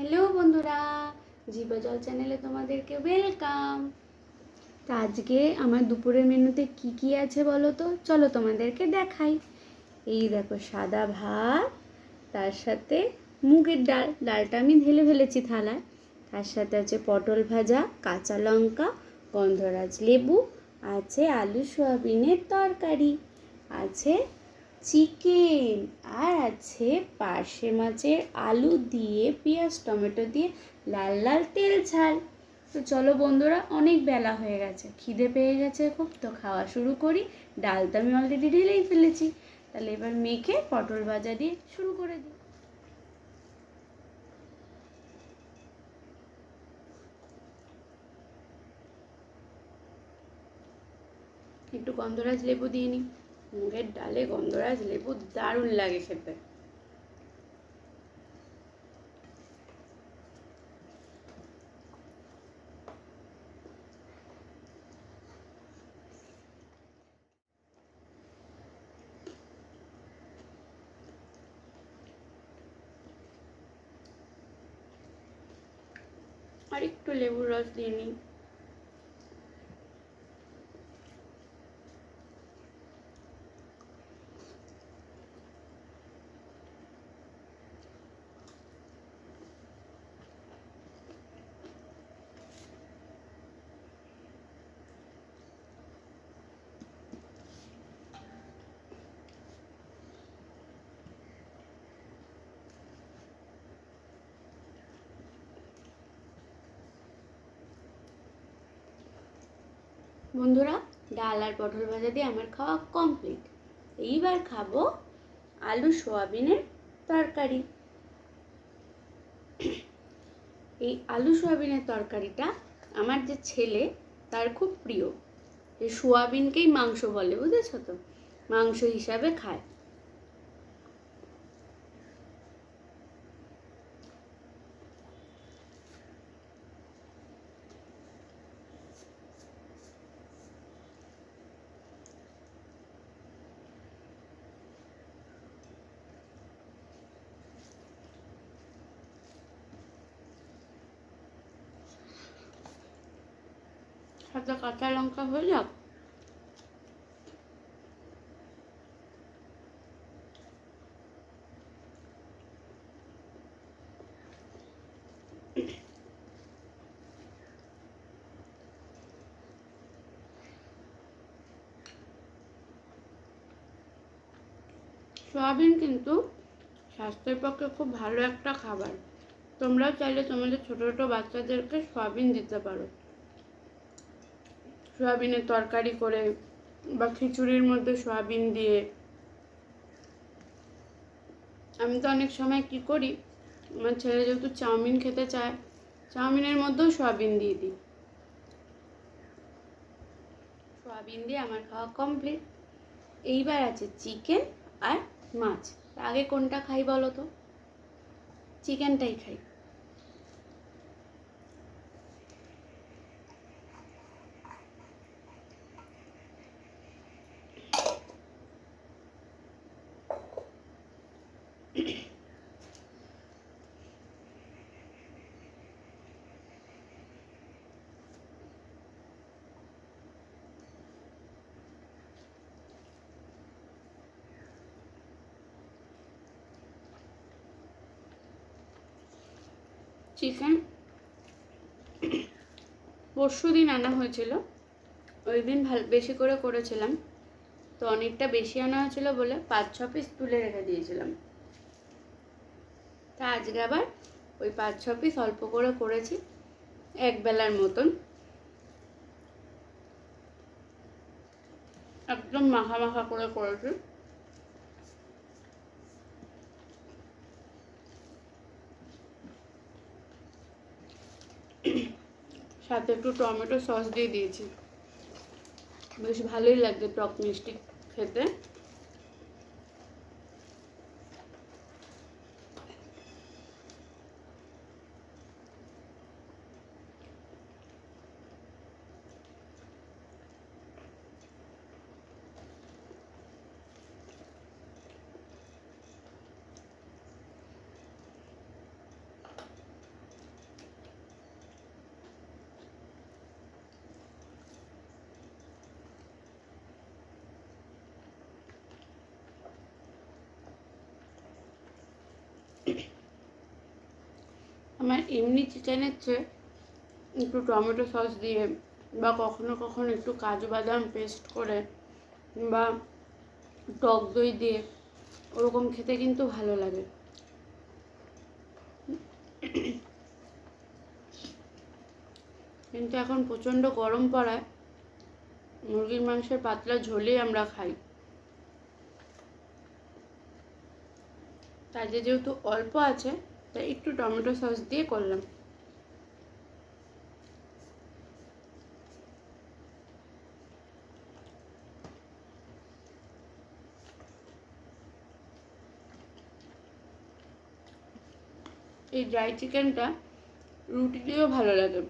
Hello বন্ধুরা, জিবা জল চ্যানেলে তোমাদেরকে ওয়েলকাম। তো আজকে আমার দুপুরের মেনুতে কি কি আছে বলো তো, চলো তোমাদেরকে দেখাই। এই দেখো, সাদা ভাত, তার সাথে মুগের ডাল, ডালটা আমি ঢেলে ফেলেছি থালায়। তার সাথে আছে পটল ভাজা, কাঁচা লঙ্কা, গন্ধরাজ লেবু, আছে আলু সয়াবিনের তরকারি, আছে চিকেন, আর আছে পার্শে মাছের আলু দিয়ে পেঁয়াজ টমেটো দিয়ে লাল লাল তেল ঝাল। তো চলো বন্ধুরা, অনেক বেলা হয়ে গেছে, খিদে পেয়ে গেছে খুব, তো খাওয়া শুরু করি। ডাল তো আমি অলরেডি ঢেলেই ফেলেছি, তাহলে এবার মেখে পটল ভাজা দিয়ে শুরু করে দিই। একটু গন্ধরাজ লেবু দিয়ে নিই। মুগের ডালে গন্ধরাজ লেবু দারুণ লাগে খেতে। আর একটু লেবুর রস দিয়ে নিই। বন্ধুরা, ডাল আর পটল ভাজা দিয়ে আমার খাওয়া কমপ্লিট। এইবার খাবো আলু সোয়াবিনের তরকারি। এই আলু সোয়াবিনের তরকারিটা আমার যে ছেলে, তার খুব প্রিয়। এই সোয়াবিনকেই মাংস বলে, বুঝেছো তো, মাংস হিসাবে খায়। সাথে কাঁচা লঙ্কা হয়ে যাক। সোয়াবিন কিন্তু স্বাস্থ্যের পক্ষে খুব ভালো একটা খাবার। তোমরাও চাইলে তোমাদের ছোট ছোট বাচ্চাদেরকে সোয়াবিন দিতে পারো। সোয়াবিনের তরকারি করে বা খিচুড়ির মধ্যে সোয়াবিন দিয়ে। আমি তো অনেক সময় কি করি, আমার ছেলে যেহেতু চাউমিন খেতে চায়, চাউমিনের মধ্যেও সোয়াবিন দিয়ে দিই। সোয়াবিন দিয়ে আমার খাওয়া কমপ্লিট। এইবার আছে চিকেন আর মাছ। আগে কোনটা খাই বলো তো? চিকেনটাই খাই। চিকেন পরশু দিন আনা হয়েছিল, ওই দিন বেশি করে করেছিলাম, তো অনেকটা বেশি আনা হয়েছিল বলে 5-6 পিস তুলে রেখে দিয়েছিলাম। তা আজকে আবার ওই 5-6 পিস অল্প করে করেছি, এক বেলার মতন। একদম মাখা মাখা করে করেছি। সাথে একটু টমেটো সস দিয়ে দিয়েছি, বেশ ভালোই লাগবে টক মিষ্টি খেতে। আমার এমনি চিকেনের চেয়ে একটু টমেটো সস দিয়ে বা কখনো কখনো একটু কাজু বাদাম পেস্ট করে বা টক দই দিয়ে ওরকম খেতে কিন্তু ভালো লাগে। কিন্তু এখন প্রচণ্ড গরম পড়ায় মুরগির মাংসের পাতলা ঝোলই আমরা খাই। তাই যেহেতু অল্প আছে তাই একটু টমেটো সস দিয়ে করলাম। এই ড্রাই চিকেনটা রুটি দিয়েও ভালো লাগে,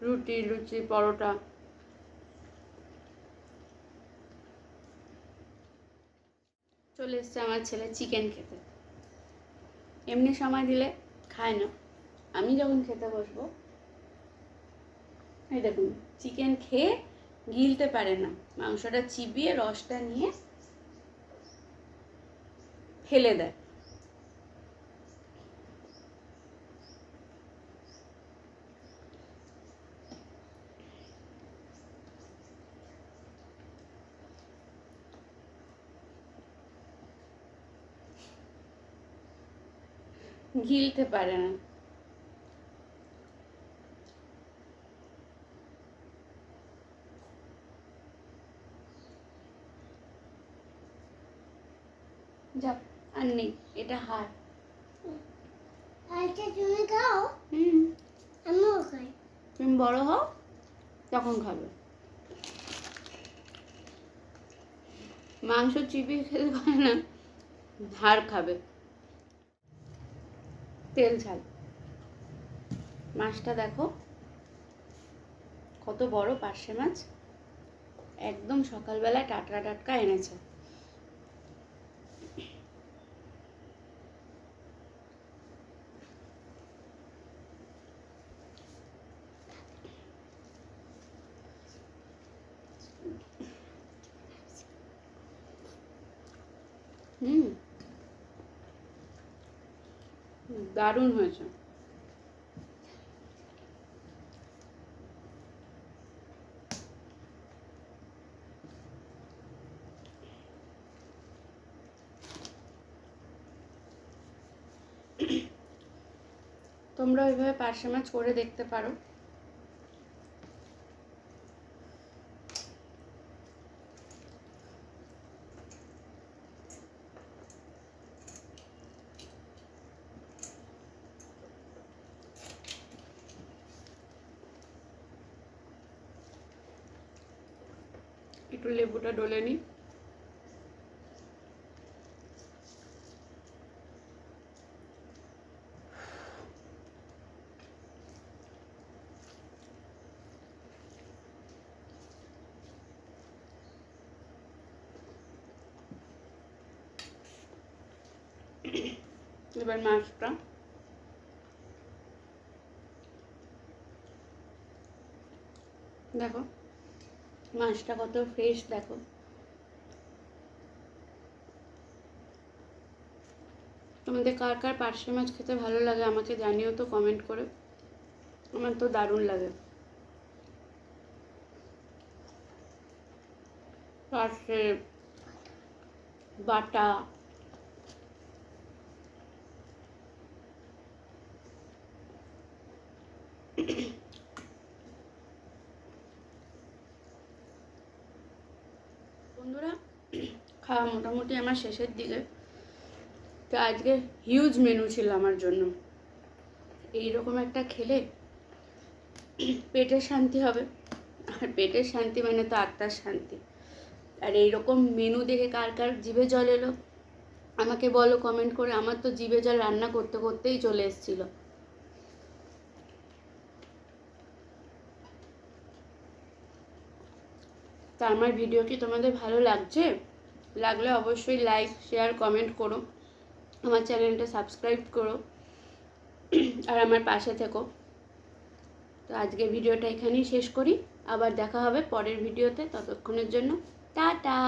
রুটি, লুচি, পরোটা। চলে এসছে আমার ছেলে চিকেন খেতে। এমনি সময় দিলে খায় না, আমি যখন খেতে বসবো এই দেখুন চিকেন খেয়ে গিলতে পারে না, মাংসটা চিবিয়ে রসটা নিয়ে ফেলে দেয়। গিলতে পারে না। যাক আর নেই, এটা হার। আচ্ছা তুমি খাও, হুম, আমিও খাই। তুমি বড় হও তখন খাবে। মাংস চিবিয়ে খেতে পারে না, হাড় খাবে। তেল ঝাল। মাছটা দেখো কত বড় পার্শে মাছ, একদম সকালবেলা টাটকা টাটকা এনেছে। হুম, দারুণ হয়েছে। তোমরা ওইভাবে পার্শে মাছ করে দেখতে পারো। একটু লেবুটা ডলে নিই। এবার মাছটা দেখো, মাছটা কত ফ্রেশ দেখো। তোমাদের কার কার পার্শে মাছ খেতে ভালো লাগে আমাকে জানিও তো কমেন্ট করে। আমার তো দারুণ লাগে পার্শে বাটা। বন্ধুরা খাওয়া মোটামুটি আমার শেষের দিকে। তো আজকে হিউজ মেনু ছিল আমার জন্য। এইরকম একটা খেলে পেটের শান্তি হবে, আর পেটের শান্তি মানে তো আত্মার শান্তি। আর এইরকম মেনু দেখে কার কার জিভে জল এলো আমাকে বলো কমেন্ট করে। আমার তো জিভে জল রান্না করতে করতেই চলে এসেছিল। তা আমার ভিডিও কি তোমাদের ভালো লাগছে? লাগলে অবশ্যই লাইক শেয়ার কমেন্ট করো, আমার চ্যানেলটা সাবস্ক্রাইব করো আর আমার পাশে থেকো। তো আজকে ভিডিওটা এখানেই শেষ করি, আবার দেখা হবে পরের ভিডিওতে। ততক্ষণের জন্য টাটা।